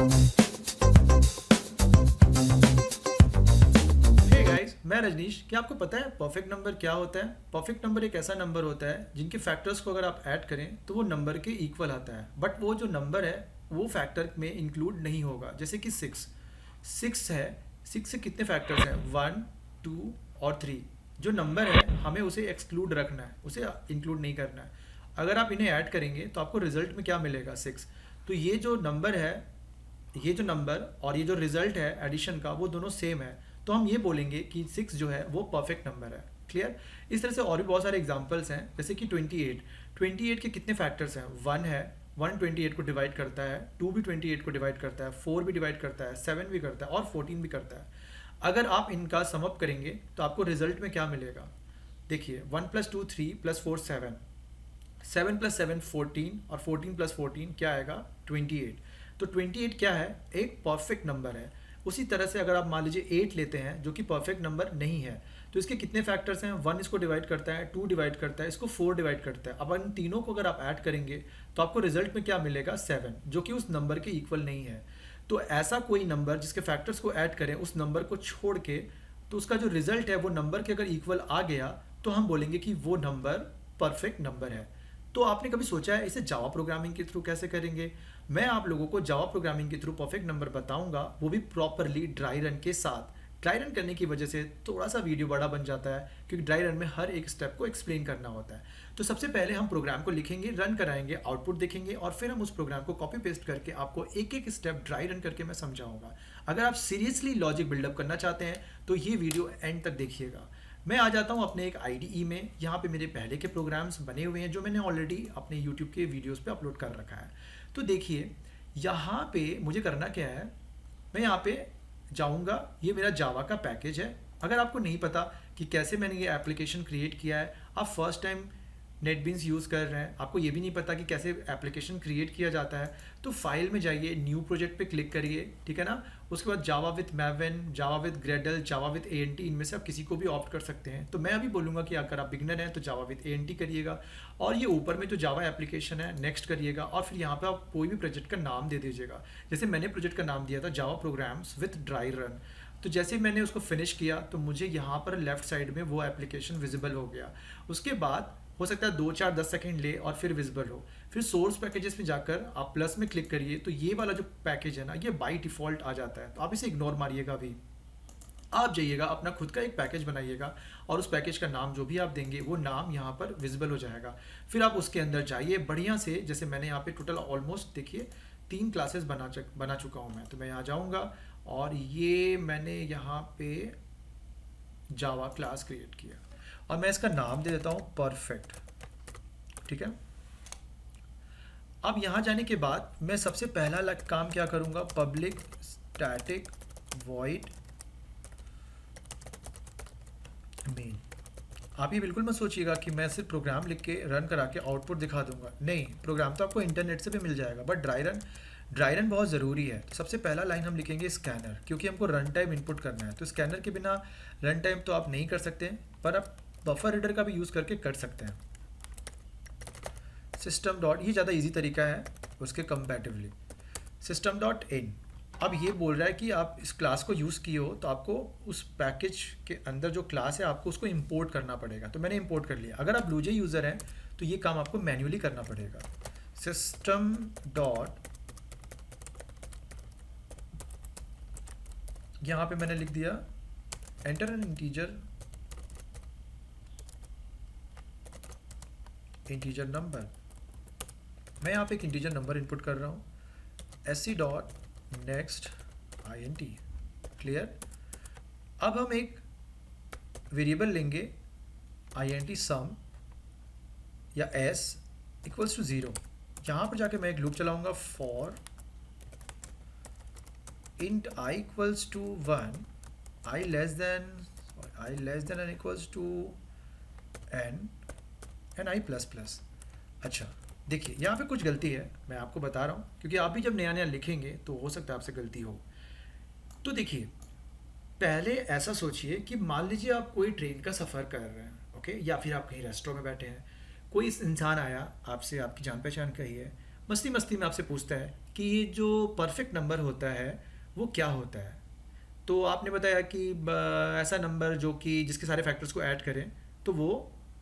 Hey guys, मैं रजनीश। क्या आपको पता है परफेक्ट नंबर क्या होता है? परफेक्ट नंबर एक ऐसा नंबर होता है जिनके फैक्टर्स को अगर आप ऐड करें तो वो नंबर के इक्वल आता है, बट वो जो नंबर है वो फैक्टर में इंक्लूड नहीं होगा। जैसे कि सिक्स है। सिक्स से कितने फैक्टर्स हैं? वन, टू और थ्री। जो नंबर है हमें उसे एक्सक्लूड रखना है, उसे इंक्लूड नहीं करना है। अगर आप इन्हें ऐड करेंगे तो आपको रिजल्ट में क्या मिलेगा? सिक्स। तो ये जो नंबर है, ये जो नंबर और ये जो रिजल्ट है एडिशन का, वो दोनों सेम है। तो हम ये बोलेंगे कि सिक्स जो है वो परफेक्ट नंबर है। क्लियर? इस तरह से और भी बहुत सारे एग्जांपल्स हैं, जैसे कि 28 के कितने फैक्टर्स हैं? वन है, वन 28 को डिवाइड करता है, टू भी 28 को डिवाइड करता है, फोर भी डिवाइड करता है, सेवन भी करता है और 14 भी करता है। अगर आप इनका सम अप करेंगे तो आपको रिजल्ट में क्या मिलेगा? देखिए, one plus two three plus four seven, seven plus seven 14 और 14 प्लस 14 क्या आएगा? 28। तो 28 क्या है? एक परफेक्ट नंबर है। उसी तरह से अगर आप मान लीजिए 8 लेते हैं जो कि परफेक्ट नंबर नहीं है, तो इसके कितने फैक्टर्स हैं? वन इसको डिवाइड करता है, टू डिवाइड करता है, इसको फोर डिवाइड करता है। अब इन तीनों को अगर आप ऐड करेंगे तो आपको रिजल्ट में क्या मिलेगा? 7, जो कि उस नंबर के इक्वल नहीं है। तो ऐसा कोई नंबर जिसके फैक्टर्स को ऐड करें उस नंबर को छोड़ के, तो उसका जो रिजल्ट है वो नंबर के अगर इक्वल आ गया तो हम बोलेंगे कि वो नंबर परफेक्ट नंबर है। तो आपने कभी सोचा है इसे जावा प्रोग्रामिंग के थ्रू कैसे करेंगे? मैं आप लोगों को जावा प्रोग्रामिंग के थ्रू परफेक्ट नंबर बताऊंगा, वो भी प्रॉपरली ड्राई रन के साथ। ड्राई रन करने की वजह से थोड़ा सा वीडियो बड़ा बन जाता है, क्योंकि ड्राई रन में हर एक स्टेप को एक्सप्लेन करना होता है। तो सबसे पहले हम प्रोग्राम को लिखेंगे, रन कराएंगे, आउटपुट देखेंगे और फिर हम उस प्रोग्राम को कॉपी पेस्ट करके आपको एक एक स्टेप ड्राई रन करके मैं समझाऊंगा। अगर आप सीरियसली लॉजिक बिल्डअप करना चाहते हैं तो ये वीडियो एंड तक देखिएगा। मैं आ जाता हूँ अपने एक आईडीई में। यहाँ पे मेरे पहले के प्रोग्राम्स बने हुए हैं जो मैंने ऑलरेडी अपने यूट्यूब के वीडियोस पे अपलोड कर रखा है। तो देखिए, यहाँ पे मुझे करना क्या है, मैं यहाँ पे जाऊँगा, ये मेरा जावा का पैकेज है। अगर आपको नहीं पता कि कैसे मैंने ये एप्लीकेशन क्रिएट किया है, आप फर्स्ट टाइम नेटबीन्स यूज़ कर रहे हैं, आपको ये भी नहीं पता कि कैसे एप्लीकेशन क्रिएट किया जाता है, तो फाइल में जाइए, न्यू प्रोजेक्ट पे क्लिक करिए, ठीक है ना। उसके बाद Java with Maven, Java with Gradle, Java with ANT, इनमें से आप किसी को भी ऑप्ट कर सकते हैं। तो मैं अभी बोलूँगा कि अगर आप बिगनर हैं तो जावा विथ ANT करिएगा, और ये ऊपर में जो जावा एप्लीकेशन है नेक्स्ट करिएगा, और फिर यहाँ पे आप कोई भी प्रोजेक्ट का नाम दे दीजिएगा। जैसे मैंने प्रोजेक्ट का नाम दिया था जावा प्रोग्राम्स विथ ड्राई रन। तो जैसे मैंने उसको फिनिश किया तो मुझे यहाँ पर लेफ्ट साइड में वो एप्लीकेशन विजिबल हो गया। उसके बाद हो सकता है 2 4 10 सेकंड ले और फिर विजिबल हो। फिर सोर्स पैकेजेस में जाकर आप प्लस में क्लिक करिए, तो ये वाला जो पैकेज है ना, ये बाय डिफ़ॉल्ट आ जाता है, तो आप इसे इग्नोर मारिएगा। अभी आप जाइएगा, अपना खुद का एक पैकेज बनाइएगा और उस पैकेज का नाम जो भी आप देंगे वो नाम यहाँ पर विजिबल हो जाएगा। फिर आप उसके अंदर जाइए बढ़िया से, जैसे मैंने यहाँ पे टोटल ऑलमोस्ट देखिए 3 क्लासेस बना चुका हूँ मैं। तो मैं यहाँ जाऊँगा और ये मैंने यहाँ पे जावा क्लास क्रिएट किया और मैं इसका नाम दे देता हूँ परफेक्ट, ठीक है। अब यहाँ जाने के बाद मैं सबसे पहला काम क्या करूँगा, पब्लिक स्टैटिक वॉइड मेन। आप ये बिल्कुल मत सोचिएगा कि मैं सिर्फ प्रोग्राम लिख के रन करा के आउटपुट दिखा दूंगा, नहीं। प्रोग्राम तो आपको इंटरनेट से भी मिल जाएगा, बट ड्राई रन बहुत ज़रूरी है। तो सबसे पहला लाइन हम लिखेंगे स्कैनर, क्योंकि हमको रन टाइम इनपुट करना है। तो स्कैनर के बिना रन टाइम तो आप नहीं कर सकते, पर आप बफर रीडर का भी यूज़ करके कर सकते हैं। सिस्टम डॉट, ये ज़्यादा इजी तरीका है उसके कंपैरेटिवली। सिस्टम डॉट इन, अब ये बोल रहा है कि आप इस क्लास को यूज़ किए हो तो आपको उस पैकेज के अंदर जो क्लास है आपको उसको इंपोर्ट करना पड़ेगा। तो मैंने इंपोर्ट कर लिया। अगर आप ब्लूजे यूज़र हैं तो ये काम आपको मैन्युअली करना पड़ेगा। सिस्टम डॉट, यहाँ पे मैंने लिख दिया एंटर एन इंटीजर नंबर। मैं यहाँ पे एक इंटीजर नंबर इनपुट कर रहा हूँ, sc dot next int। Clear? अब हम एक वेरिएबल लेंगे int सम या s इक्वल्स टू 0। यहाँ पर जाके मैं एक लूप चलाऊंगा for int I equals to 1, I less than n equals to n and I plus plus. अच्छा देखिए, यहाँ पे कुछ गलती है, मैं आपको बता रहा हूँ, क्योंकि आप भी जब नया नया लिखेंगे तो हो सकता है आपसे गलती हो। तो देखिए, पहले ऐसा सोचिए कि मान लीजिए आप कोई ट्रेन का सफ़र कर रहे हैं, ओके, या फिर आप कहीं रेस्टोरेंट में बैठे हैं, कोई इंसान आया आपसे, आपकी जान पहचान का ही है, मस्ती मस्ती में आपसे पूछता है कि ये जो परफेक्ट नंबर होता है वो क्या होता है। तो आपने बताया कि ऐसा नंबर जो कि जिसके सारे फैक्टर्स को ऐड करें तो वो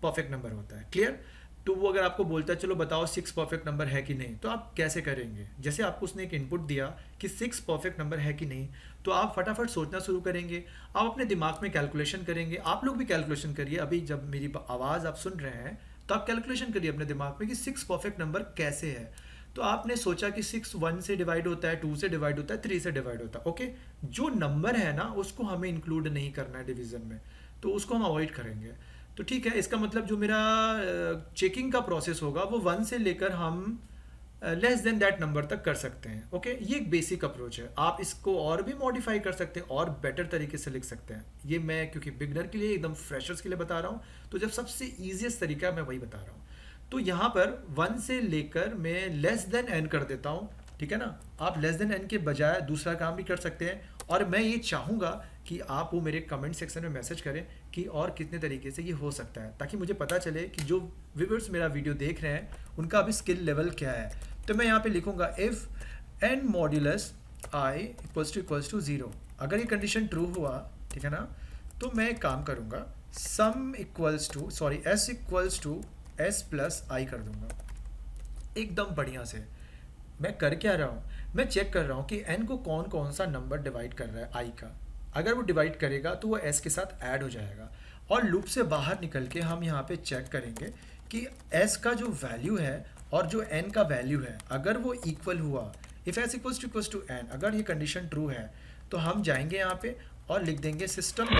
परफेक्ट नंबर होता है। क्लियर। तो वो अगर आपको बोलता है चलो बताओ 6 परफेक्ट नंबर है कि नहीं, तो आप कैसे करेंगे। जैसे आपको उसने एक इनपुट दिया कि 6 परफेक्ट नंबर है कि नहीं, तो आप फटाफट सोचना शुरू करेंगे, आप अपने दिमाग में कैलकुलेशन करेंगे। आप लोग भी कैलकुलेशन करिए, अभी जब मेरी आवाज़ आप सुन रहे हैं तो आप कैलकुलेशन करिए अपने दिमाग में कि 6 परफेक्ट नंबर कैसे है। तो आपने सोचा कि 6 1 से डिवाइड होता है, 2 से डिवाइड होता है, 3 से डिवाइड होता है। ओके, जो नंबर है ना उसको हमें इंक्लूड नहीं करना है डिवीजन में, तो उसको हम अवॉइड करेंगे। तो ठीक है, इसका मतलब जो मेरा चेकिंग का प्रोसेस होगा वो 1 से लेकर हम लेस देन दैट नंबर तक कर सकते हैं। ओके, ये एक बेसिक अप्रोच है। आप इसको और भी मॉडिफाई कर सकते हैं और बेटर तरीके से लिख सकते हैं। ये मैं क्योंकि बिगनर के लिए, एकदम फ्रेशर्स के लिए बता रहा हूँ, तो जब सबसे ईजिएस्ट तरीका मैं वही बता रहा हूँ। तो यहाँ पर 1 से लेकर मैं लेस देन n कर देता हूँ। ठीक है ना, आप लेस देन n के बजाय दूसरा काम भी कर सकते हैं, और मैं ये चाहूँगा कि आप वो मेरे कमेंट सेक्शन में मैसेज करें कि और कितने तरीके से ये हो सकता है, ताकि मुझे पता चले कि जो व्यूअर्स मेरा वीडियो देख रहे हैं उनका अभी स्किल लेवल क्या है। तो मैं यहाँ पे लिखूँगा if n modulus i equals to 0। अगर ये कंडीशन ट्रू हुआ, ठीक है ना, तो मैं एक काम करूँगा, s equals to s plus I कर दूंगा। एकदम बढ़िया से मैं कर क्या रहा हूँ, मैं चेक कर रहा हूँ कि n को कौन कौन सा नंबर डिवाइड कर रहा है i का। अगर वो डिवाइड करेगा तो वो s के साथ ऐड हो जाएगा, और लूप से बाहर निकल के हम यहाँ पे चेक करेंगे कि s का जो वैल्यू है और जो n का वैल्यू है, अगर वो इक्वल हुआ, if s equals to n, अगर ये कंडीशन ट्रू है तो हम जाएंगे यहाँ पे और लिख देंगे system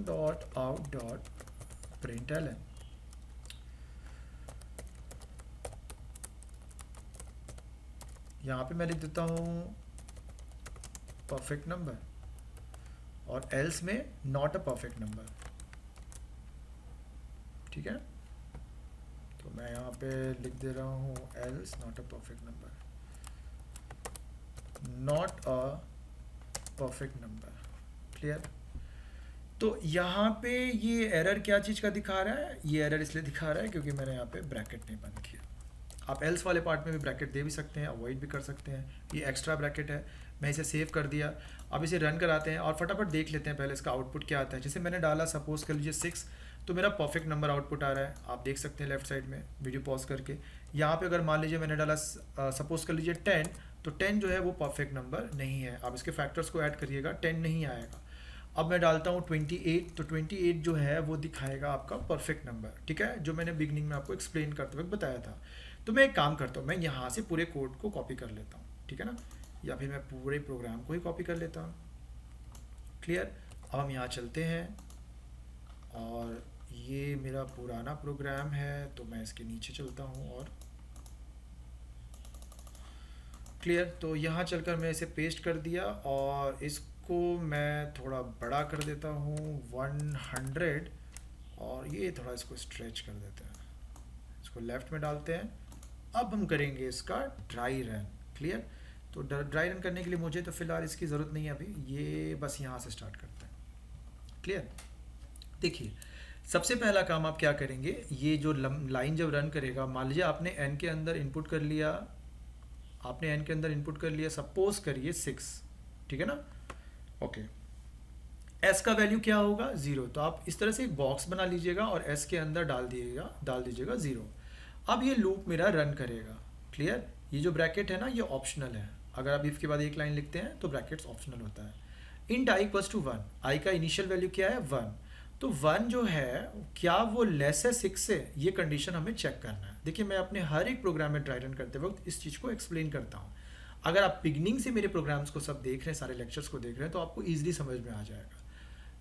dot out dot println। यहाँ पे मैं लिख देता हूँ परफेक्ट नंबर, और एल्स में नॉट अ परफेक्ट नंबर। ठीक है, तो मैं यहाँ पे लिख दे रहा हूँ else not a perfect number, not a perfect number. Clear. तो यहाँ पे ये एरर क्या चीज़ का दिखा रहा है, ये एरर इसलिए दिखा रहा है क्योंकि मैंने यहाँ पे ब्रैकेट नहीं बंद किया। आप एल्स वाले पार्ट में भी ब्रैकेट दे भी सकते हैं, अवॉइड भी कर सकते हैं, ये एक्स्ट्रा ब्रैकेट है। मैं इसे सेव कर दिया, अब इसे रन कराते हैं और फटाफट देख लेते हैं पहले इसका आउटपुट क्या आता है। जैसे मैंने डाला, सपोज कर लीजिए 6, तो मेरा परफेक्ट नंबर आउटपुट आ रहा है, आप देख सकते हैं लेफ्ट साइड में, वीडियो पॉज करके। यहाँ पे अगर मान लीजिए मैंने डाला सपोज कर लीजिए 10, तो 10 जो है वो परफेक्ट नंबर नहीं है। आप इसके फैक्टर्स को ऐड करिएगा, 10 नहीं आएगा। अब मैं डालता हूँ 28, तो 28 जो है वो दिखाएगा आपका परफेक्ट नंबर। ठीक है, जो मैंने बिगनिंग में आपको एक्सप्लेन करते वक्त बताया था। तो मैं एक काम करता हूँ, मैं यहाँ से पूरे कोड को कॉपी कर लेता हूँ, ठीक है ना, या फिर मैं पूरे प्रोग्राम को ही कॉपी कर लेता हूँ। क्लियर। अब हम यहाँ चलते हैं, और ये मेरा पुराना प्रोग्राम है, तो मैं इसके नीचे चलता हूँ और क्लियर। तो यहाँ चलकर मैं इसे पेस्ट कर दिया, और इसको मैं थोड़ा बड़ा कर देता हूँ 100, और ये थोड़ा इसको स्ट्रेच कर देते हैं, इसको लेफ्ट में डालते हैं। अब हम करेंगे इसका ड्राई रन। क्लियर। तो ड्राई रन करने के लिए मुझे तो फिलहाल इसकी ज़रूरत नहीं है अभी, ये बस यहाँ से स्टार्ट करते हैं। क्लियर। देखिए, सबसे पहला काम आप क्या करेंगे, ये जो लाइन जब रन करेगा, मान लीजिए आपने n के अंदर इनपुट कर लिया, सपोज करिए 6, ठीक है ना। ओके, s का वैल्यू क्या होगा, 0। तो आप इस तरह से एक बॉक्स बना लीजिएगा और s के अंदर डाल दीजिएगा 0। अब ये लूप मेरा रन करेगा। क्लियर। ये जो ब्रैकेट है ना, ये ऑप्शनल है। अगर आप इफ के बाद एक लाइन लिखते हैं तो ब्रैकेट्स ऑप्शनल होता है। Int i equals to 1, i का इनिशियल वैल्यू क्या है, 1। तो 1 जो है, क्या वो लेस है 6 से, ये कंडीशन हमें चेक करना है। देखिए, मैं अपने हर एक प्रोग्राम में ड्राई रन करते वक्त इस चीज़ को एक्सप्लेन करता हूँ। अगर आप बिगनिंग से मेरे प्रोग्राम्स को सब देख रहे हैं, सारे लेक्चर्स को देख रहे हैं, तो आपको ईजिली समझ में आ जाएगा।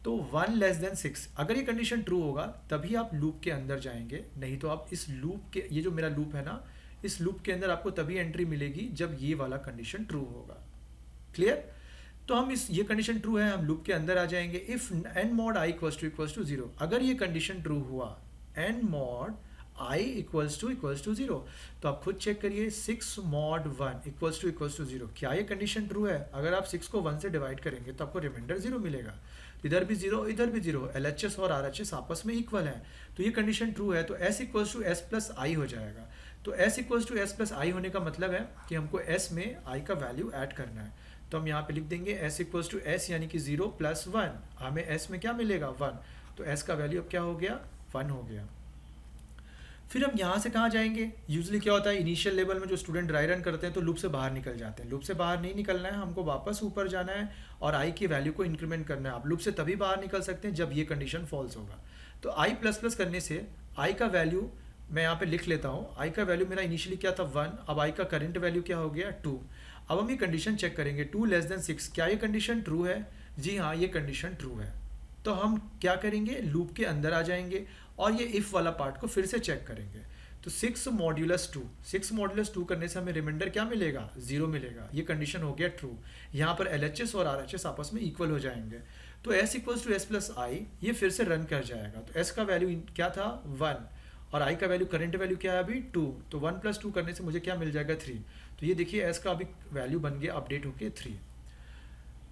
तो 1 लेस देन 6, अगर ये कंडीशन ट्रू होगा तभी आप लूप के अंदर जाएंगे, नहीं तो आप इस लूप के, ये जो मेरा लूप है ना, इस लूप के अंदर आपको तभी एंट्री मिलेगी जब ये वाला कंडीशन ट्रू होगा। क्लियर। तो हम ये कंडीशन ट्रू है, हम लूप के अंदर आ जाएंगे। If n mod i equals to 0, अगर ये कंडीशन ट्रू हुआ, n mod i equals to 0, तो आप खुद चेक करिए, 6 mod 1 इक्वल्स टू 0, क्या ये कंडीशन ट्रू है। अगर आप 6 को 1 से डिवाइड करेंगे तो आपको रिमाइंडर 0 मिलेगा। इधर भी जीरो, इधर भी जीरो, LHS और RHS आपस में इक्वल है, तो ये कंडीशन ट्रू है, तो S equals to S plus I हो जाएगा। तो S equals to S plus I होने का मतलब है कि हमको S में I का वैल्यू ऐड करना है, तो हम यहाँ पे लिख देंगे S इक्वल्स टू एस यानी कि 0 + 1, हमें S में क्या मिलेगा 1, तो S का वैल्यू अब क्या हो गया 1 हो गया। फिर हम यहाँ से कहाँ जाएंगे, यूजली क्या होता है इनिशियल लेवल में जो स्टूडेंट ड्राई रन करते हैं तो लूप से बाहर निकल जाते हैं, लूप से बाहर नहीं निकलना है, हमको वापस ऊपर जाना है और I की वैल्यू को इंक्रीमेंट करना है। आप लूप से तभी बाहर निकल सकते हैं जब ये कंडीशन फॉल्स होगा। तो I प्लस प्लस करने से I का वैल्यू मैं यहाँ पे लिख लेता हूँ, I का वैल्यू मेरा इनिशियली क्या था 1, अब I का करंट वैल्यू क्या हो गया 2। अब हम ये कंडीशन चेक करेंगे 2 लेस देन 6, क्या ये कंडीशन ट्रू है? जी हाँ, ये कंडीशन ट्रू है। तो हम क्या करेंगे, लूप के अंदर आ जाएंगे और ये इफ़ वाला पार्ट को फिर से चेक करेंगे। तो 6 मॉड्यूलस 2, 6 मॉड्यूलस 2 करने से हमें रिमाइंडर क्या मिलेगा 0 मिलेगा, ये कंडीशन हो गया ट्रू। यहाँ पर LHS और RHS आपस में इक्वल हो जाएंगे, तो S equals to S plus I ये फिर से रन कर जाएगा। तो S का वैल्यू क्या था 1 और I का वैल्यू करंट वैल्यू क्या है अभी 2, तो 1 + 2 करने से मुझे क्या मिल जाएगा 3। तो ये देखिए S का अभी वैल्यू बन गया अपडेट होके 3।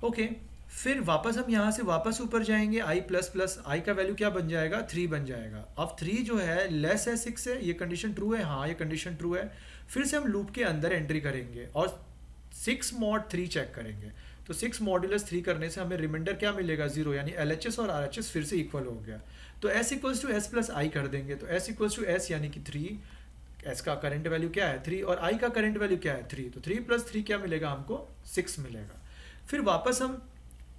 ओके, फिर वापस हम यहाँ से वापस ऊपर जाएंगे, I प्लस प्लस I का वैल्यू क्या बन जाएगा 3 बन जाएगा। अब 3 जो है लेस है 6 से, ये कंडीशन ट्रू है, हाँ ये कंडीशन ट्रू है। फिर से हम लूप के अंदर एंट्री करेंगे और 6 mod 3 चेक करेंगे। तो 6 मॉड्यूलस 3 करने से हमें रिमाइंडर क्या मिलेगा 0, यानी LHS और RHS फिर से इक्वल हो गया। तो S equals to S plus I कर देंगे, तो S इक्वल्स टू एस यानी कि 3, S का करंट वैल्यू क्या है 3 और I का करंट वैल्यू क्या है 3, तो 3 + 3 क्या मिलेगा हमको 6 मिलेगा। फिर वापस हम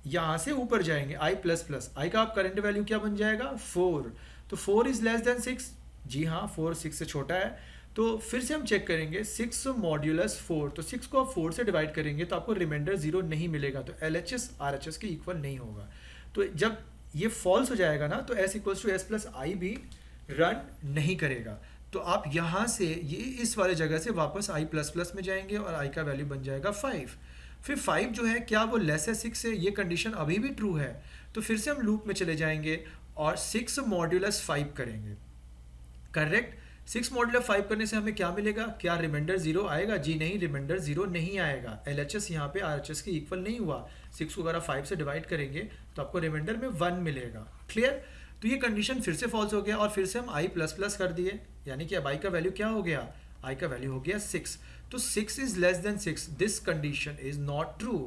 यहाँ से ऊपर जाएंगे, I प्लस प्लस I का आप करंट वैल्यू क्या बन जाएगा 4, तो 4 इज लेस देन 6, जी हाँ 4 6 से छोटा है। तो फिर से हम चेक करेंगे 6 मॉड्यूलस 4, तो 6 को आप 4 से डिवाइड करेंगे तो आपको रिमाइंडर 0 नहीं मिलेगा, तो LHS RHS के इक्वल नहीं होगा। तो जब ये फॉल्स हो जाएगा ना, तो S equals to S plus I भी रन नहीं करेगा। तो आप यहाँ से ये इस वाले जगह से वापस I प्लस प्लस में जाएंगे और I का वैल्यू बन जाएगा 5। फिर 5 जो है क्या वो लेस है 6 से, ये कंडीशन अभी भी ट्रू है। तो फिर से हम लूप में चले जाएंगे और 6 मॉड्यूलस 5 करेंगे, करेक्ट। 6 मॉड्यूलस 5 करने से हमें क्या मिलेगा, क्या रिमाइंडर 0 आएगा? जी नहीं, रिमाइंडर 0 नहीं आएगा। LHS यहाँ पे RHS के इक्वल नहीं हुआ। 6 को अगर आप 5 से डिवाइड करेंगे तो आपको रिमाइंडर में 1 मिलेगा, क्लियर। तो ये कंडीशन फिर से फॉल्स हो गया और फिर से हम I प्लस प्लस कर दिए, यानी कि अब I का वैल्यू क्या हो गया, I का वैल्यू हो गया 6। तो 6 is less than 6, this condition is not true.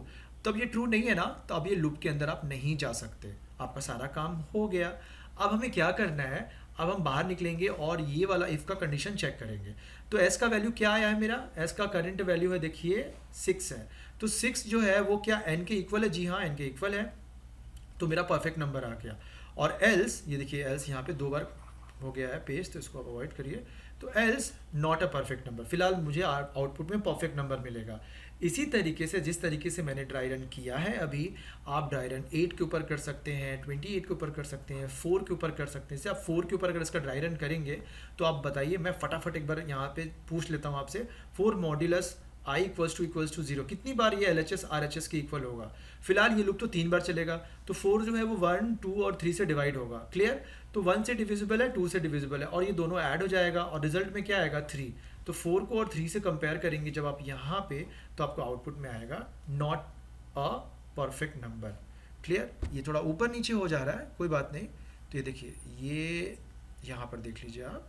तब ये ट्रू नहीं है ना, तो अब ये लूप के अंदर आप नहीं जा सकते, आपका सारा काम हो गया। अब हमें क्या करना है, अब हम बाहर निकलेंगे और ये वाला इफ़ का कंडीशन चेक करेंगे। तो S का वैल्यू क्या आया है मेरा, S का करंट वैल्यू है देखिए 6 है। तो 6 जो है वो क्या N के इक्वल है, जी हाँ N के इक्वल है, तो मेरा परफेक्ट नंबर आ गया। और एल्स, ये देखिए एल्स यहाँ पे 2 बार हो गया है पेस्ट, तो इसको आप अवॉइड करिए। तो else not a perfect number, फिलहाल मुझे आउटपुट में परफेक्ट नंबर मिलेगा। इसी तरीके से जिस तरीके से मैंने ड्राई रन किया है अभी, आप ड्राई रन 8 के ऊपर कर सकते हैं, 28 के ऊपर कर सकते हैं, 4 के ऊपर कर सकते हैं। जैसे आप 4 के ऊपर अगर इसका ड्राई रन करेंगे तो आप बताइए, मैं फटाफट एक बार यहाँ पे पूछ लेता हूँ आपसे, 4 मॉड्यूलस I इक्वल्स टू 0 कितनी बार ये LHS RHS के इक्वल होगा? फिलहाल ये लूप तो 3 बार चलेगा, तो 4 जो है वो 1 2 और 3 से डिवाइड होगा, क्लियर। तो 1 से डिविजिबल है, 2 से डिविजिबल है, और ये दोनों ऐड हो जाएगा और रिजल्ट में क्या आएगा 3। तो 4 को और 3 से कंपेयर करेंगे जब आप यहाँ पे, तो आपको आउटपुट में आएगा not a perfect number, clear. ये थोड़ा ऊपर नीचे हो जा रहा है, कोई बात नहीं। तो ये देखिए, ये यहाँ पर देख लीजिए आप,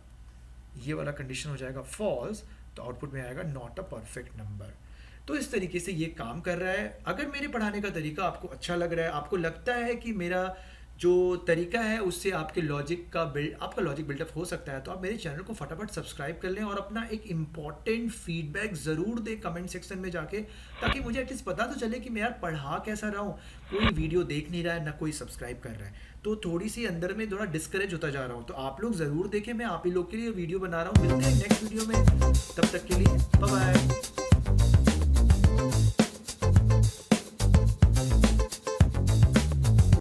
ये वाला कंडीशन हो जाएगा फॉल्स, तो आउटपुट में आएगा नॉट अ परफेक्ट नंबर। तो इस तरीके से ये काम कर रहा है। अगर मेरे पढ़ाने का तरीका आपको अच्छा लग रहा है, आपको लगता है कि मेरा जो तरीका है उससे आपका लॉजिक बिल्डअप हो सकता है, तो आप मेरे चैनल को फटाफट सब्सक्राइब कर लें और अपना एक इम्पॉर्टेंट फीडबैक ज़रूर दें कमेंट सेक्शन में जाके, ताकि मुझे एटलीस्ट पता तो चले कि मैं यार पढ़ा कैसा रहा हूँ। कोई वीडियो देख नहीं रहा है, ना कोई सब्सक्राइब कर रहा है, तो थोड़ी सी अंदर में थोड़ा डिस्करेज होता जा रहा हूँ। तो आप लोग ज़रूर देखें, मैं आप ही लोग के लिए वीडियो बना रहा हूँ। मिलते हैं नेक्स्ट वीडियो में, तब तक के लिए बाय बाय।